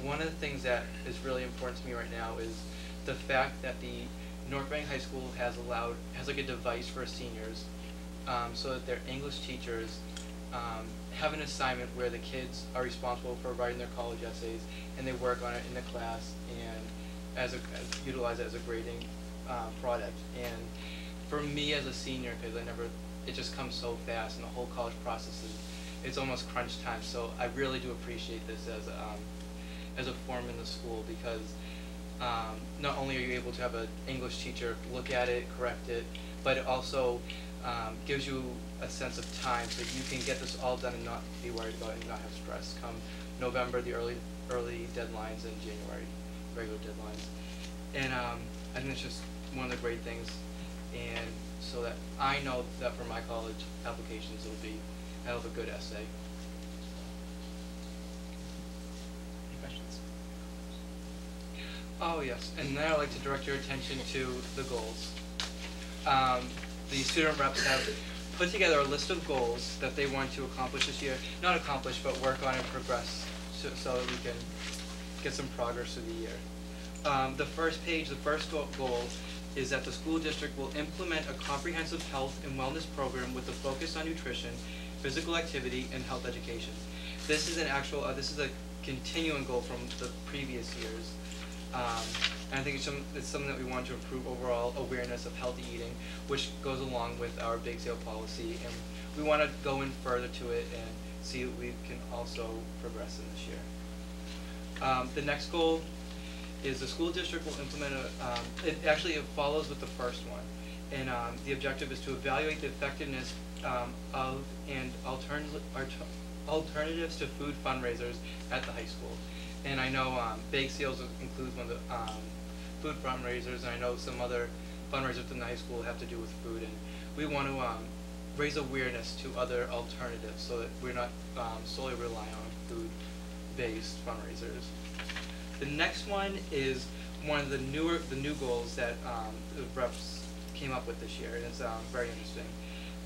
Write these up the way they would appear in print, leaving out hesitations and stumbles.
one of the things that is really important to me right now is the fact that the North Reading High School has like a device for seniors, so that their English teachers have an assignment where the kids are responsible for writing their college essays, and they work on it in the class and utilize it as a grading product. And for me as a senior, because it just comes so fast, and the whole college process it's almost crunch time. So I really do appreciate this as a form in the school, because not only are you able to have an English teacher look at it, correct it, but it also gives you a sense of time so that you can get this all done and not be worried about it and not have stress come November, the early deadlines, and January, regular deadlines. And I think it's just one of the great things, and so that I know that for my college applications I'll have a good essay. Any questions? Oh yes, and now I'd like to direct your attention to the goals. The student reps have put together a list of goals that they want to accomplish this year. Not accomplish, but work on and progress so that we can get some progress through the year. The first page, the first goal is that the school district will implement a comprehensive health and wellness program with a focus on nutrition, physical activity, and health education. This is this is a continuing goal from the previous years. And I think it's something that we want to improve overall awareness of healthy eating, which goes along with our Bake Sale policy. And we want to go in further to it and see what we can also progress in this year. The next goal is the school district will implement it follows with the first one. And the objective is to evaluate the effectiveness of and alternatives to food fundraisers at the high school. And I know Bake Sales includes one of the food fundraisers, and I know some other fundraisers within the high school have to do with food. And we want to raise awareness to other alternatives so that we're not solely relying on food-based fundraisers. The next one is one of the new goals that the reps came up with this year, and it's very interesting.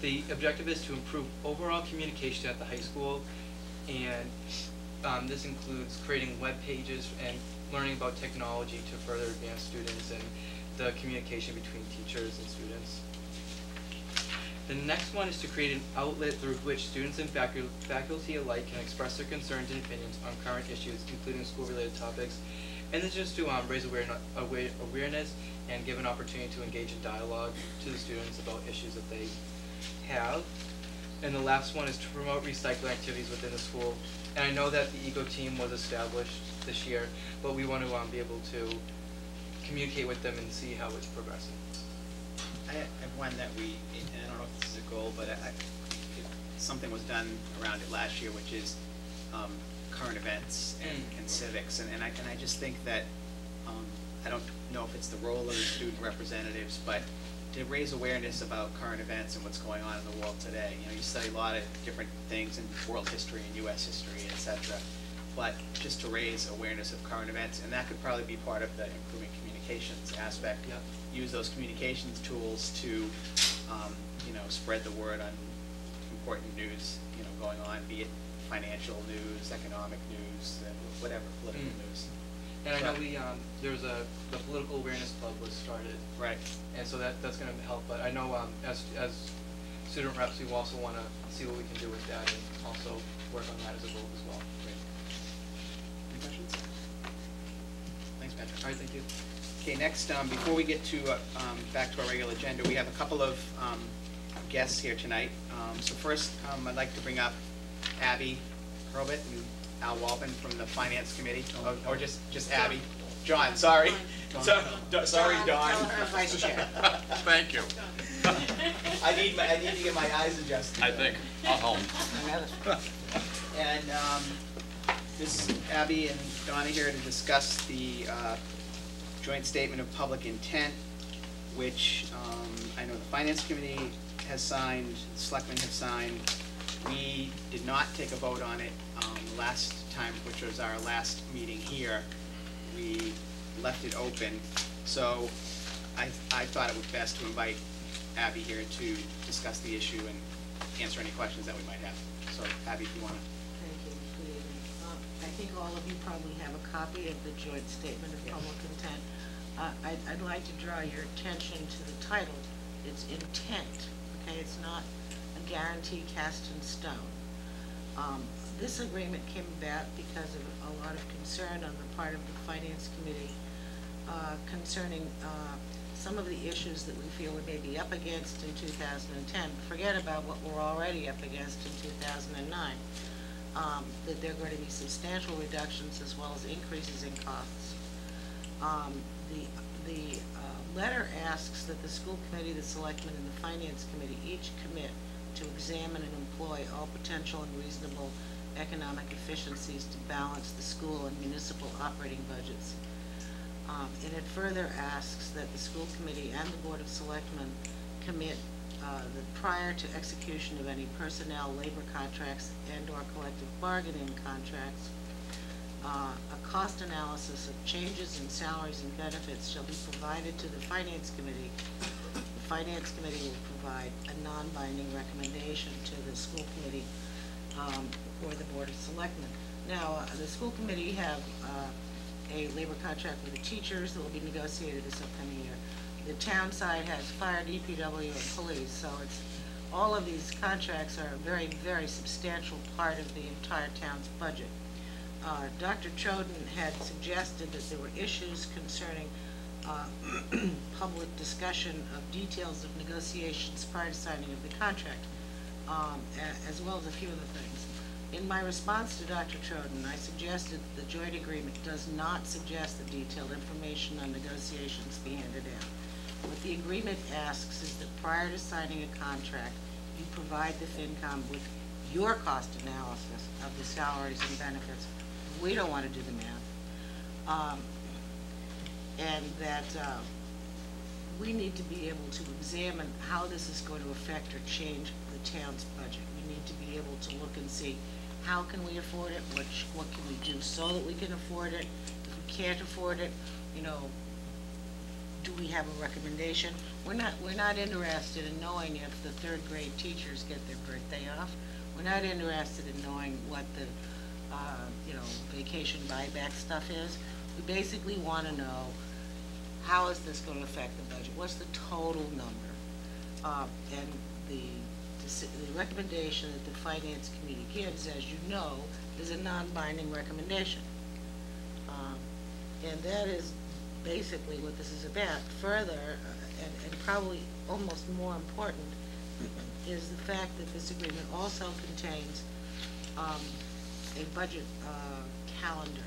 The objective is to improve overall communication at the high school, and this includes creating web pages and learning about technology to further advance students and the communication between teachers and students. The next one is to create an outlet through which students and faculty alike can express their concerns and opinions on current issues, including school-related topics. And this is just to raise awareness and give an opportunity to engage in dialogue to the students about issues that they have. And the last one is to promote recycling activities within the school. And I know that the ECO team was established this year, but we want to be able to communicate with them and see how it's progressing. I have one that I don't know if this is a goal, but something was done around it last year, which is current events and civics. And I just think that, I don't know if it's the role of the student representatives, but to raise awareness about current events and what's going on in the world today. You know, you study a lot of different things in world history and U.S. history, etc. But just to raise awareness of current events, and that could probably be part of the improving communications aspect. Yep. Use those communications tools to, spread the word on important news, going on, be it financial news, economic news, and whatever, political news. And I know the Political Awareness Club was started. Right. And so that's going to help. But I know as student reps, we also want to see what we can do with that and also work on that as a goal as well. Great. Any questions? Thanks, Patrick. All right, thank you. Okay, next, before we get to back to our regular agenda, we have a couple of guests here tonight. So first, I'd like to bring up Abby Hurlbut and Al Walpin from the Finance Committee, or just Abby. John, sorry. Sorry, Don. Vice Chair. Thank you. I need to get my eyes adjusted. I think I'll help. And this is Abby and Donna here to discuss the joint statement of public intent, which I know the Finance Committee has signed, the Selectmen have signed. We did not take a vote on it last time, which was our last meeting here. We left it open. So I thought it was best to invite Abby here to discuss the issue and answer any questions that we might have. So Abby, if you want to. Thank you. Good evening. I think all of you probably have a copy of the joint statement of public intent. I'd like to draw your attention to the title. It's intent, okay? It's not a guarantee cast in stone. This agreement came about because of a lot of concern on the part of the Finance Committee concerning some of the issues that we feel we may be up against in 2010. Forget about what we're already up against in 2009. That there are going to be substantial reductions as well as increases in costs. The letter asks that the school committee, the selectmen, and the finance committee each commit to examine and employ all potential and reasonable economic efficiencies to balance the school and municipal operating budgets. And it further asks that the school committee and the board of selectmen commit that prior to execution of any personnel, labor contracts, and/or collective bargaining contracts, a cost analysis of changes in salaries and benefits shall be provided to the Finance Committee. The Finance Committee will provide a non-binding recommendation to the school committee or the Board of Selectmen. Now, the school committee have a labor contract with the teachers that will be negotiated this upcoming year. The town side has fire, DPW, and police, so it's all of these contracts are a very, very substantial part of the entire town's budget. Dr. Choden had suggested that there were issues concerning public discussion of details of negotiations prior to signing of the contract, as well as a few other things. In my response to Dr. Choden, I suggested that the joint agreement does not suggest that detailed information on negotiations be handed down. What the agreement asks is that prior to signing a contract, you provide the FinCom with your cost analysis of the salaries and benefits. We don't want to do the math. And that we need to be able to examine how this is going to affect or change the town's budget. We need to be able to look and see how can we afford it, what can we do so that we can afford it. If we can't afford it, you know, do we have a recommendation? We're not interested in knowing if the third grade teachers get their birthday off. We're not interested in knowing what the vacation buyback stuff is. We basically want to know, how is this going to affect the budget? What's the total number? And the recommendation that the Finance Committee gives, as you know, is a non-binding recommendation. And that is basically what this is about. Further, and probably almost more important, is the fact that this agreement also contains a budget calendar.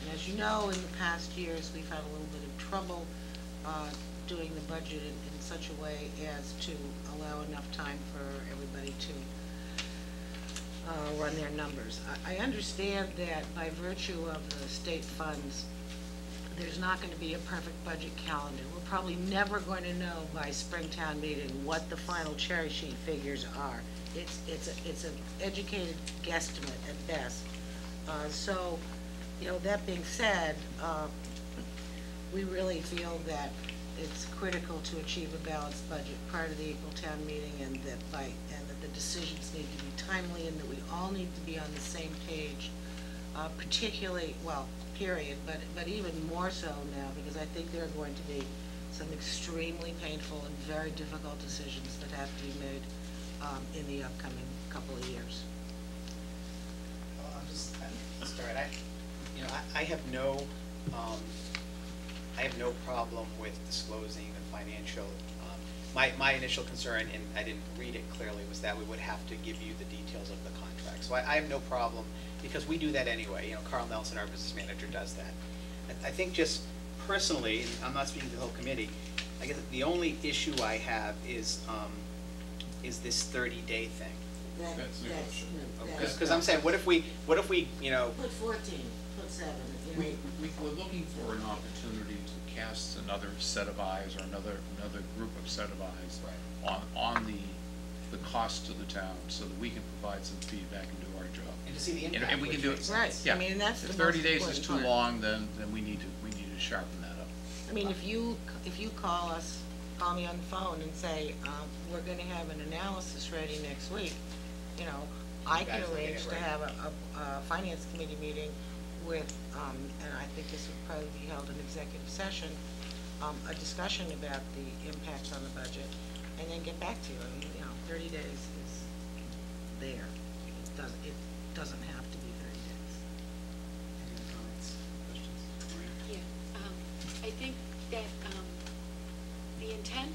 And as you know, in the past years, we've had a little bit of trouble doing the budget in such a way as to allow enough time for everybody to run their numbers. I understand that by virtue of the state funds, there's not going to be a perfect budget calendar. We're probably never going to know by Springtown meeting what the final cherry sheet figures are. It's an educated guesstimate at best. So, you know, that being said, we really feel that it's critical to achieve a balanced budget prior to the April town meeting, and that the decisions need to be timely, and that we all need to be on the same page, particularly, well, period, but even more so now, because I think there are going to be some extremely painful and very difficult decisions that have to be made in the upcoming couple of years. Well, I'll start. I have no problem with disclosing the financial. My initial concern, and I didn't read it clearly, was that we would have to give you the details of the contract. So I have no problem, because we do that anyway. You know, Carl Nelson, our business manager, does that. I think just personally, and I'm not speaking to the whole committee, I guess the only issue I have is this 30-day thing. That's negotiable. Because I'm saying, what if we, you know, Put 14, put 7. We're looking for an opportunity to cast another set of eyes, or another group of set of eyes on the cost to the town, so that we can provide some feedback and do our job. and to see the impact. And we can which do makes it. Right. sense. I mean, that's the If most 30 days is important too part. long, then we need to sharpen that up. I mean, if you call me on the phone and say, we're gonna have an analysis ready next week, you know, I You can guys look at it, arrange to right. have a finance committee meeting with, and I think this would probably be held in executive session, a discussion about the impact on the budget, and then get back to you. I mean, 30 days is there. It doesn't have to be 30 days. Any other comments, questions? Maureen? Yeah, I think that the intent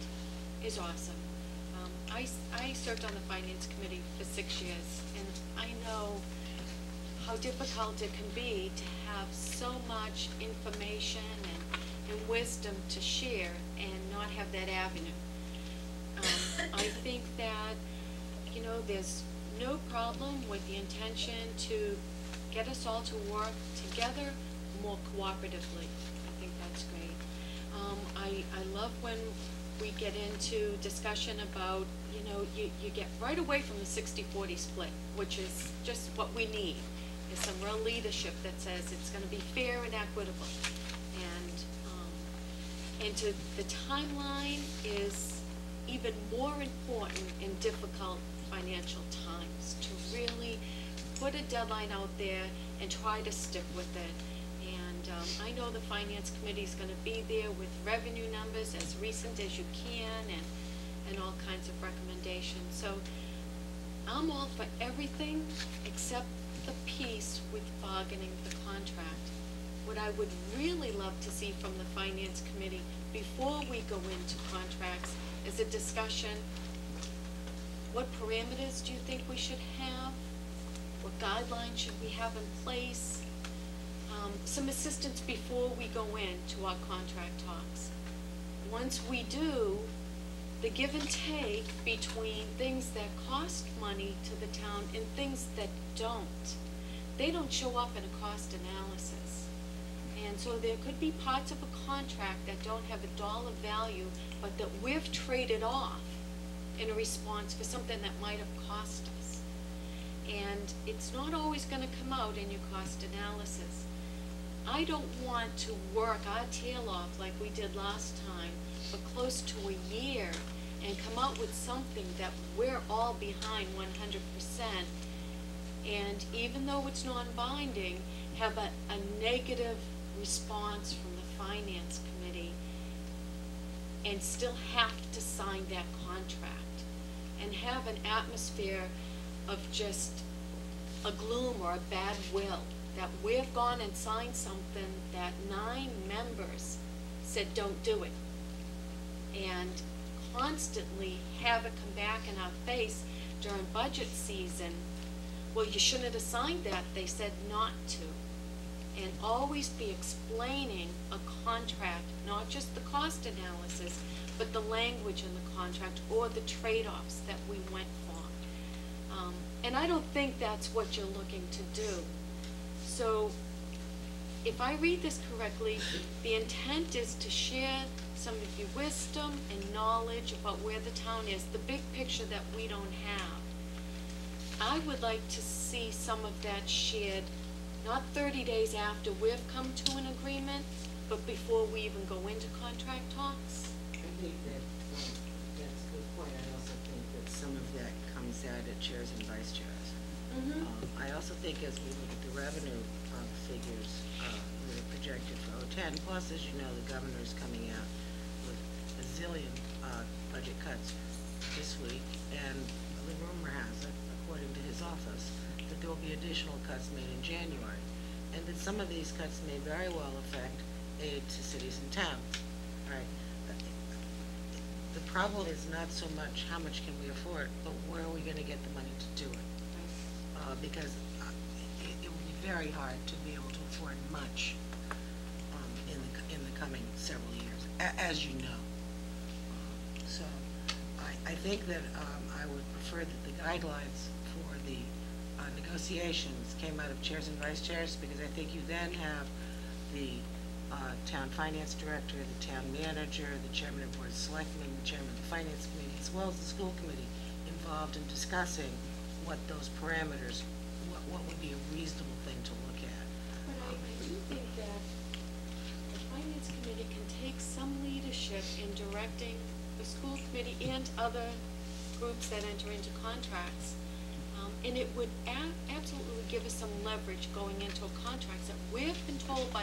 is awesome. I served on the finance committee for 6 years, and I know how difficult it can be to have so much information and wisdom to share and not have that avenue. I think that, there's no problem with the intention to get us all to work together more cooperatively. I think that's great. I love when we get into discussion about, you get right away from the 60-40 split, which is just what we need. There's some real leadership that says it's going to be fair and equitable. And the timeline is even more important in difficult financial times, to really put a deadline out there and try to stick with it. And I know the finance committee is going to be there with revenue numbers as recent as you can, and all kinds of recommendations. So I'm all for everything except the piece with bargaining the contract. What I would really love to see from the finance committee before we go into contracts is a discussion. What parameters do you think we should have? What guidelines should we have in place? Some assistance before we go into our contract talks. Once we do, the give and take between things that cost money to the town and things that don't, they don't show up in a cost analysis. And so there could be parts of a contract that don't have a dollar value, but that we've traded off in a response for something that might have cost us. And it's not always going to come out in your cost analysis. I don't want to work our tail off like we did last time for close to a year and come out with something that we're all behind 100%. And even though it's non-binding, have a negative response from the finance committee and still have to sign that contract and have an atmosphere of just a gloom or a bad will, that we've gone and signed something that 9 members said don't do it, and constantly have it come back in our face during budget season. Well, you shouldn't have signed that, they said not to. And always be explaining a contract, not just the cost analysis, but the language in the contract or the trade-offs that we went for. And I don't think that's what you're looking to do. So if I read this correctly, the intent is to share some of your wisdom and knowledge about where the town is, the big picture that we don't have. I would like to see some of that shared, not 30 days after we've come to an agreement, but before we even go into contract talks. I think that that's a good point. I also think that some of that comes out at chairs and vice chairs. Mm-hmm. I also think as we look at the revenue figures that are projected for 2010, plus as you know, the governor's coming out with a zillion budget cuts this week, and the rumor has it, according to his office, that there will be additional cuts made in January, and that some of these cuts may very well affect aid to cities and towns. Right? The problem is not so much how much can we afford, but where are we going to get the money to do it? Because it would be very hard to be able to afford much in the coming several years, as you know. So I think that I would prefer that the guidelines for the negotiations came out of chairs and vice chairs, because I think you then have the town finance director, the town manager, the chairman of board of selectmen, the chairman of the finance committee, as well as the school committee, involved in discussing what those parameters, what would be a reasonable thing to look at. But I do think that the finance committee can take some leadership in directing the school committee and other groups that enter into contracts, And it would absolutely give us some leverage going into contracts that we've been told by the